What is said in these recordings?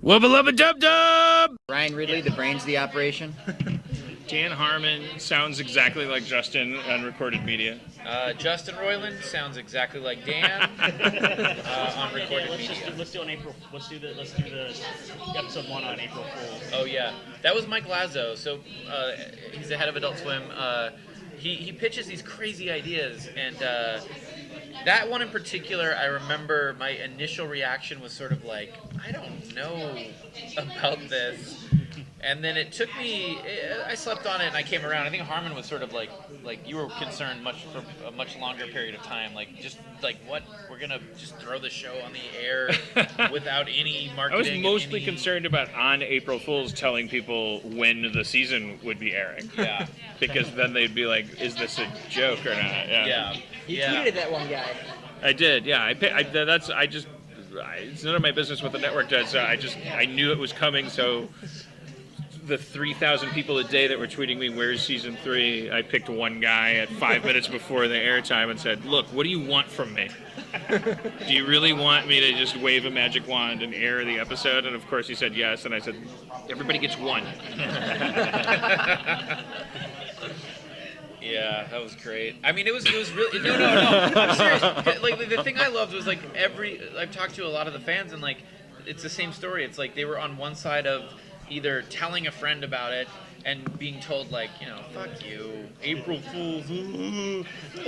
Wubba lubba dub dub! Ryan Ridley, the brains of the operation. Dan Harmon sounds exactly like Justin on Recorded Media. Justin Roiland sounds exactly like Dan on Recorded Media. Let's do the episode 1 on April Fools. Oh yeah, that was Mike Lazo. So he's the head of Adult Swim. He pitches these crazy ideas, and that one in particular, I remember my initial reaction was sort of like, I don't know about this. And then it took me, I slept on it and I came around. I think Harmon was sort of like you were concerned for a much longer period of time. What, we're going to just throw the show on the air without any marketing? I was mostly concerned about on April Fools telling people when the season would be airing. Yeah. Because then they'd be like, is this a joke or not? Yeah. You tweeted that one guy. I did, yeah. It's none of my business what the network does. I knew it was coming, so the 3,000 people a day that were tweeting me, where's season 3, I picked one guy at 5 minutes before the airtime and said, look, what do you want from me? Do you really want me to just wave a magic wand and air the episode? And of course he said yes, and I said, everybody gets one. Yeah, that was great. I mean, it was really no. I'm serious. Like the thing I loved was like I've talked to a lot of the fans, and like it's the same story. It's like they were on one side of either telling a friend about it and being told like, fuck you, April Fools,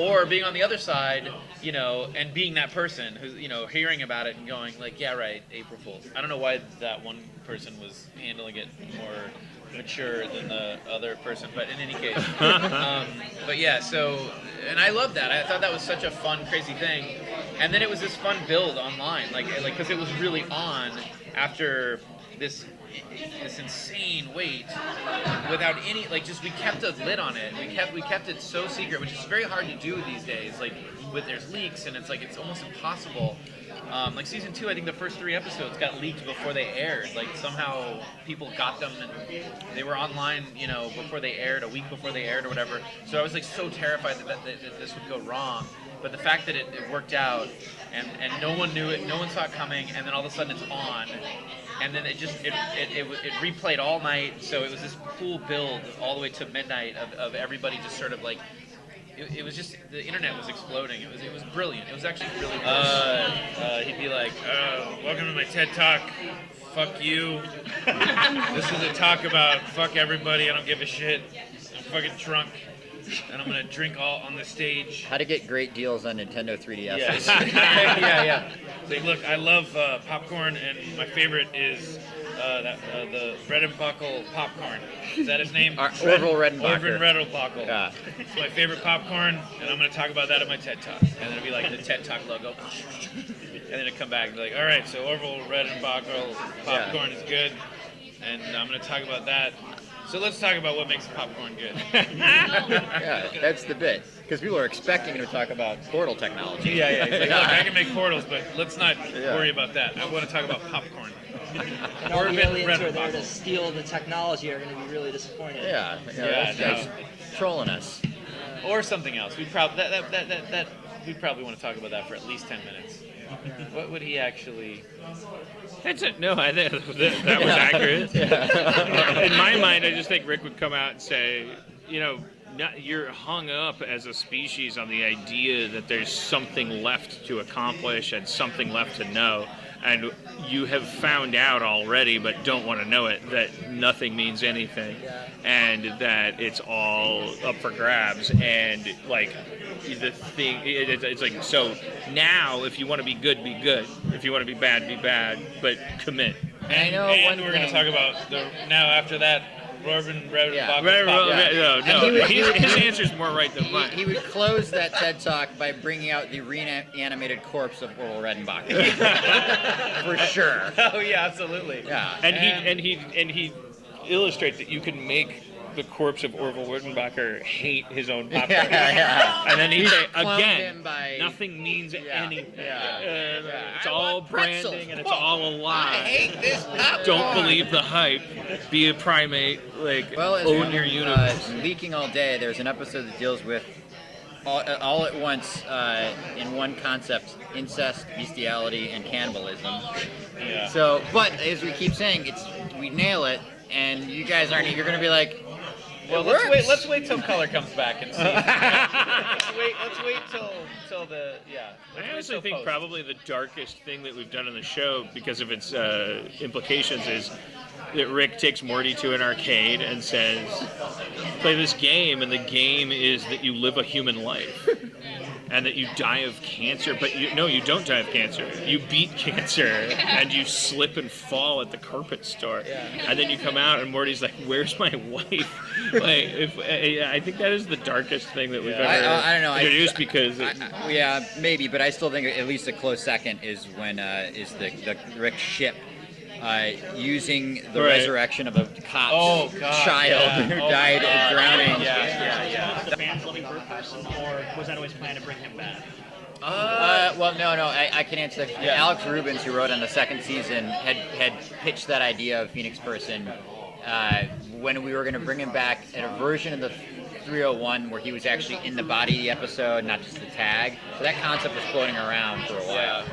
or being on the other side, and being that person who's, hearing about it and going like, yeah, right, April Fools. I don't know why that one person was handling it more mature than the other person, but in any case, but yeah. So, and I love that. I thought that was such a fun, crazy thing. And then it was this fun build online, like because it was really on after this insane wait without any we kept a lid on it. We kept it so secret, which is very hard to do these days. There's leaks and it's almost impossible. Season 2, I think the first 3 episodes got leaked before they aired. Somehow people got them and they were online, before they aired, a week before they aired or whatever. So I was so terrified that this would go wrong. But the fact that it worked out and no one knew it, no one saw it coming, and then all of a sudden it's on. And then it replayed all night. So it was this cool build all the way to midnight of everybody just sort of it was just, the internet was exploding. It was brilliant. It was actually really brilliant. He'd be like, welcome to my TED Talk. Fuck you. This is a talk about fuck everybody. I don't give a shit. I'm fucking drunk. And I'm going to drink all on the stage. How to get great deals on Nintendo 3DS. Yeah. Say, look, I love popcorn, and my favorite is the Red and Buckle popcorn. Is that his name? Orville Redenbacher. Orville Redenbacher. Yeah. It's my favorite popcorn, and I'm going to talk about that at my TED Talk. And then it'll be like the TED Talk logo. And then it'll come back and be like, all right, so Orville Redenbacher popcorn is good, and I'm going to talk about that. So let's talk about what makes popcorn good. Yeah, that's the bit. Because people are expecting him to talk about portal technology. Yeah. He's like, look, I can make portals, but let's not worry about that. I want to talk about popcorn. And all the aliens who are there to steal the technology are going to be really disappointed. Yeah, those guys trolling us. Or something else. We'd probably want to talk about that for at least 10 minutes. What would he actually... That's it. No, I think that was accurate. Yeah. In my mind, I just think Rick would come out and say, you're hung up as a species on the idea that there's something left to accomplish and something left to know. And you have found out already, but don't want to know it, that nothing means anything. And that it's all up for grabs. And, the thing, it's like, so now, if you want to be good, be good. If you want to be bad, but commit. And we're going to talk about after that, Robin his answer's more right than mine. He would close that TED Talk by bringing out the reanimated corpse of Orville Redenbacher. For sure. Oh yeah, absolutely. Yeah. And he'd illustrate that you can make the corpse of Orville Redenbacher hate his own popcorn. Yeah. And then he'd say, again, nothing means anything. Yeah. It's all branding and it's all a lie. I hate this popcorn. Don't believe the hype. Be a primate. Own your universe. Leaking all day, there's an episode that deals with all at once in one concept: incest, bestiality, and cannibalism. Yeah. So, but as we keep saying, we nail it, and you guys aren't. You're gonna be like, Well, let's wait till color comes back and see. let's wait till the I honestly think probably the darkest thing that we've done on the show, because of its implications, is that Rick takes Morty to an arcade and says, "Play this game, and the game is that you live a human life." And that you die of cancer, but you don't die of cancer. You beat cancer, and you slip and fall at the carpet store, and then you come out, and Morty's like, "Where's my wife?" I think that is the darkest thing that we've ever I don't know. introduced, because yeah, maybe, but I still think at least a close second is when is the Rick ship. Using the resurrection of a cop's child who died drowning. The fans loving her person, or was that always planned to bring him back? Well, no, I can answer that. Alex Rubens, who wrote on the second season, had pitched that idea of Phoenix Person when we were going to bring him back at a version of the 301 where he was actually in the body of the episode, not just the tag. So that concept was floating around for a while.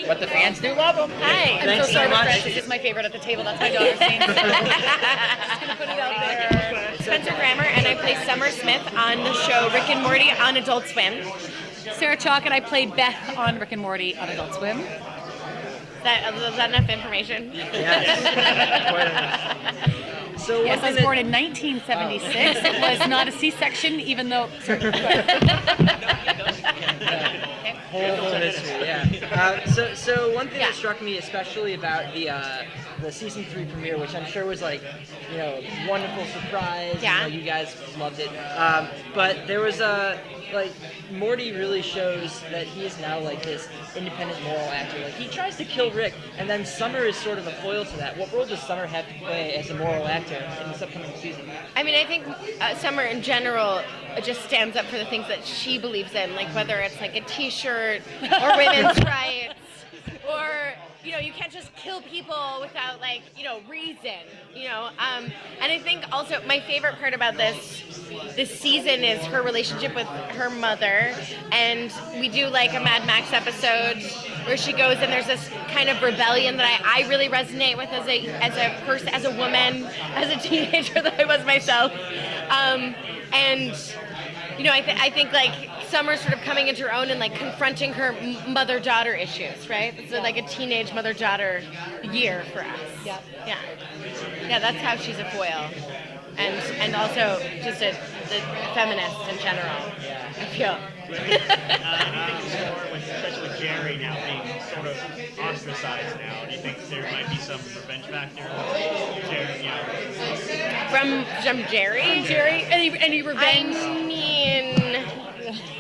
But the fans do love him. Hi. I'm so sorry, Francis. It's my favorite at the table. That's my daughter's name. Just gonna put it out there. Spencer Grammer, and I play Summer Smith on the show Rick and Morty on Adult Swim. Sarah Chalke, and I played Beth on Rick and Morty on Adult Swim. Is that enough information? So yes, I was born in 1976. It was not a C-section, even though. Whole history, yeah. So one thing that struck me especially about the season 3 premiere, which I'm sure was like, wonderful surprise. Yeah. You guys loved it. But there was like Morty really shows that he is now like this independent moral actor. Like he tries to kill Rick, and then Summer is sort of a foil to that. What role does Summer have to play as a moral actor in this upcoming season? I mean, I think Summer in general just stands up for the things that she believes in, like whether it's like a T-shirt or women's rights, or you can't just kill people without reason, and I think also my favorite part about this season is her relationship with her mother, and we do like a Mad Max episode where she goes and there's this kind of rebellion that I really resonate with as a person, as a woman, as a teenager that I was myself, and I think like Summer sort of coming into her own and like confronting her mother-daughter issues, right? It's like a teenage mother-daughter year for us. Yeah. That's how she's a foil, and also just a feminist in general. I feel. Anything more, especially with Jerry now being sort of ostracized now? Do you think there might be some revenge factor? From Jerry? Jerry, any revenge? I mean,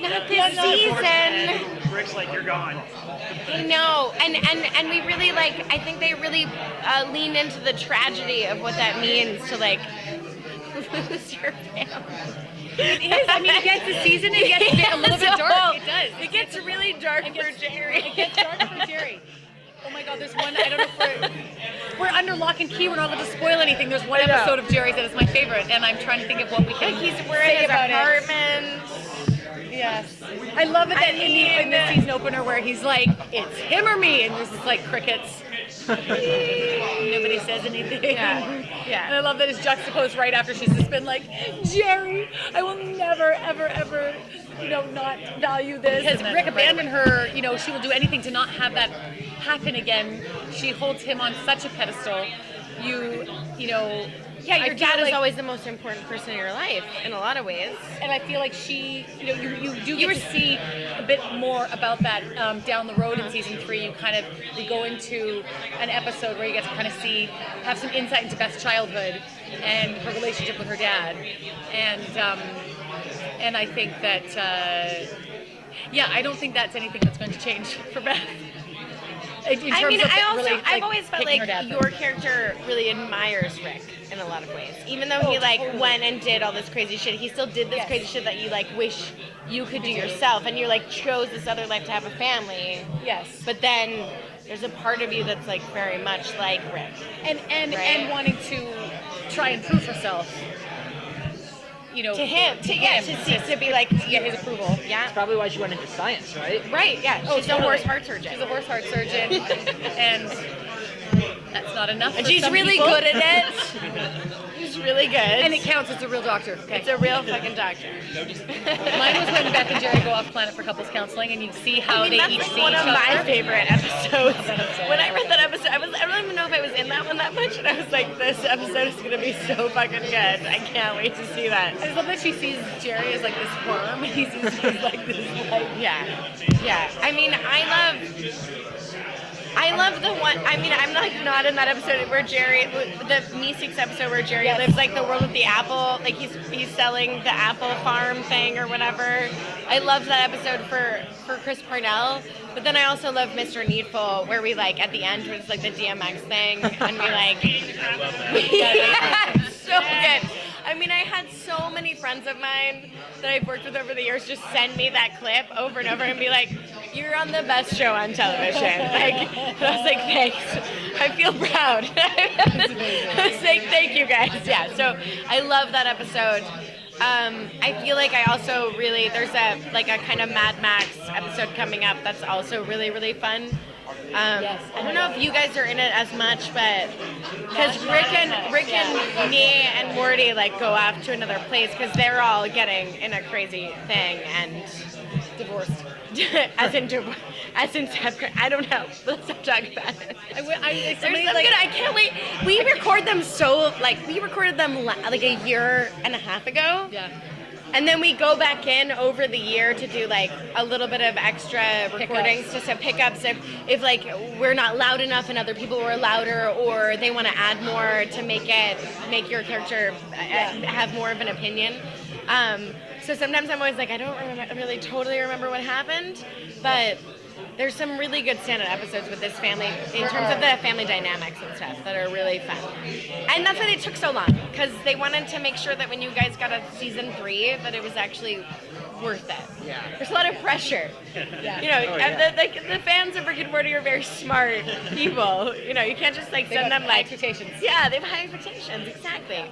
not this season. Rick's like, you're gone. I know, and we really I think they really lean into the tragedy of what that means to lose your family. It is. I mean, it gets the season. It gets a little bit dark. It does. It gets really dark for Jerry. It gets dark for Jerry. Oh my God, there's one. I don't know if we're under lock and key. We're not allowed to spoil anything. There's one episode of Jerry's that is my favorite, and I'm trying to think of what we can we're in say his about apartment. Yes. I love it that in the season opener where he's like, it's him or me, and there's just like crickets. Nobody says anything. Yeah. And I love that it's juxtaposed right after she's just been like, Jerry, I will never, ever, ever, not value this. Because Rick abandoned her, she will do anything to not have that happen again. She holds him on such a pedestal. Yeah, your dad is always the most important person in your life in a lot of ways. And I feel like she, you do get to see a bit more about that down the road in season 3. We go into an episode where you get to kind of have some insight into Beth's childhood and her relationship with her dad. And I think that, I don't think that's anything that's going to change for Beth. I've always felt like your character really admires Rick in a lot of ways. Even though he went and did all this crazy shit, he still did this crazy shit that you wish you could do yourself, and you chose this other life to have a family. Yes. But then there's a part of you that's very much like Rick. And wanting to try and prove herself. to him, to be like, to get his approval. yeah, That's probably why she went into science, right? right, yeah. She's a horse heart surgeon. She's a horse heart surgeon, and that's not enough. And for she's some really people. good at it. She's really good. And it counts. It's a real doctor. Okay. It's a real fucking doctor. Mine was when Beth and Jerry go off planet for couples counseling, and you see how they that's each like see one each of other. my favorite episodes. When I read that episode, I don't even know if I was in that one that much, and I was like, this episode is gonna be so fucking good. I can't wait to see that. I just love that she sees Jerry as like this worm, and he sees her as like this like. Yeah. I mean, I love the one. I mean, I'm like not in that episode where Jerry, the Meeseeks episode where Jerry lives like the world with the apple, like he's selling the apple farm thing or whatever. I love that episode for Chris Parnell. But then I also love Mr. Needful, where we like at the end was like the DMX thing, and we like. Yeah, it's so good. I mean, I had so many friends of mine that I've worked with over the years just send me that clip over and over and be like, "You're on the best show on television." Like, and I was like, "Thanks. I feel proud." I was like, "Thank you guys." Yeah. So I love that episode. I feel like I also really there's a kind of Mad Max episode coming up that's also really really fun. I don't know if you guys are in it as much, but because Rick and me and Morty like go off to another place because they're all getting in a crazy thing and Divorced. as in separate. I don't know. Let's not talk about it. There's There's some good. I can't wait. We record them we recorded them like a year and a half ago. Yeah. And then we go back in over the year to do like a little bit of extra recordings, just to pickups if like we're not loud enough and other people were louder, or they want to add more to make your character have more of an opinion. So sometimes I'm always like, I don't really totally remember what happened, but there's some really good stand-up episodes with this family in terms of the family dynamics and stuff that are really fun. And that's why they took so long, because they wanted to make sure that when you guys got a season 3, that it was actually worth it. Yeah. There's a lot of pressure. Yeah. You know, the fans of Rick and Morty are very smart people. You know, you can't just like send them like expectations. Yeah, they have high expectations. Exactly.